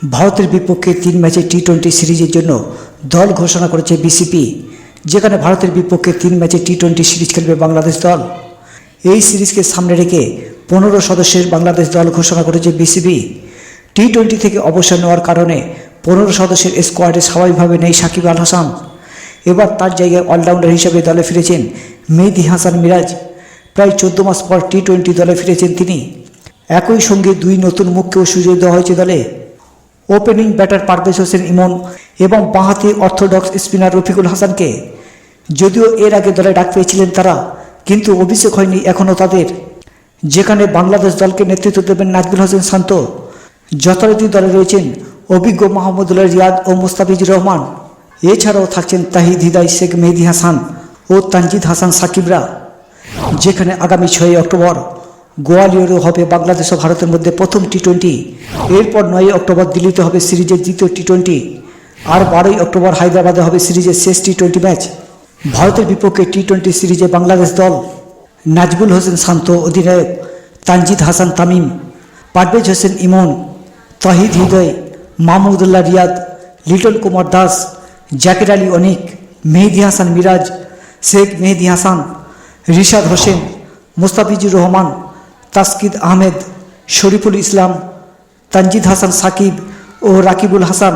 ভারতের বিপক্ষে 3 ম্যাচের টি-20 সিরিজের জন্য দল ঘোষণা করেছে বিসিবি, যেখানে ভারতের বিপক্ষে 3 ম্যাচের টি-20 সিরিজ খেলবে বাংলাদেশ দল। এই সিরিজকে সামনে রেখে 15 সদস্যের বাংলাদেশ দল ঘোষণা করেছে বিসিবি। টি-20 থেকে অবসর নেওয়ার কারণে 15 সদস্যের স্কোয়াডে স্বাভাবিকভাবে নেই সাকিব আল হাসান। এবার তার জায়গায় অলরাউন্ডার হিসেবে দলে ফিরেছেন মেহেদী হাসান মিরাজ। প্রায় 14 মাস পর টি-20 দলে ফিরেছেন তিনি। একই সঙ্গে 2 নতুন মুখকেও সুযোগ দেওয়া হয়েছে দলে। ওপেনিং ব্যাটার পারভেজ হোসেন ইমন এবং বাঁহাতি অর্থোডক্স স্পিনার রফিকুল হাসানকে। যদিও এর আগে দলে ডাক পেয়েছিলেন তারা, কিন্তু অভিষেক হয়নি এখনও তাদের। যেখানে বাংলাদেশ দলকে নেতৃত্ব দেবেন নাজমুল হোসেন শান্ত। যথারীতি দলে রয়েছেন অভিজ্ঞ মাহমুদুল্লাহ রিয়াদ ও মুস্তাফিজুর রহমান। এছাড়াও থাকছেন তাহিদ হৃদয়, শেখ মেহেদী হাসান ও তানজিদ হাসান সাকিবরা। যেখানে আগামী 6 অক্টোবর গোয়ালিয়রে হবে বাংলাদেশ ও ভারতের মধ্যে প্রথম টি-20। এরপর 9 অক্টোবর দিল্লিতে হবে সিরিজের দ্বিতীয় টি-20, আর 12 অক্টোবর হায়দ্রাবাদে হবে সিরিজের শেষ টি-20 ম্যাচ। ভারতের বিপক্ষে টি-20 সিরিজে বাংলাদেশ দল: নাজমুল হোসেন শান্ত অধিনায়ক, তানজিদ হাসান তামিম, পারভেজ হোসেন ইমন, তাহিদ হৃদয়, মাহমুদুল্লাহ রিয়াদ, লিটন কুমার দাস, জাকির আলী অনিক, মেহেদী হাসান মিরাজ, শেখ মেহেদী হাসান, রিশাদ হোসেন, মুস্তাফিজুর রহমান, তাসকিদ আহমেদ, শরীফুল ইসলাম, তানজিদ হাসান সাকিব ও রাকিবুল হাসান।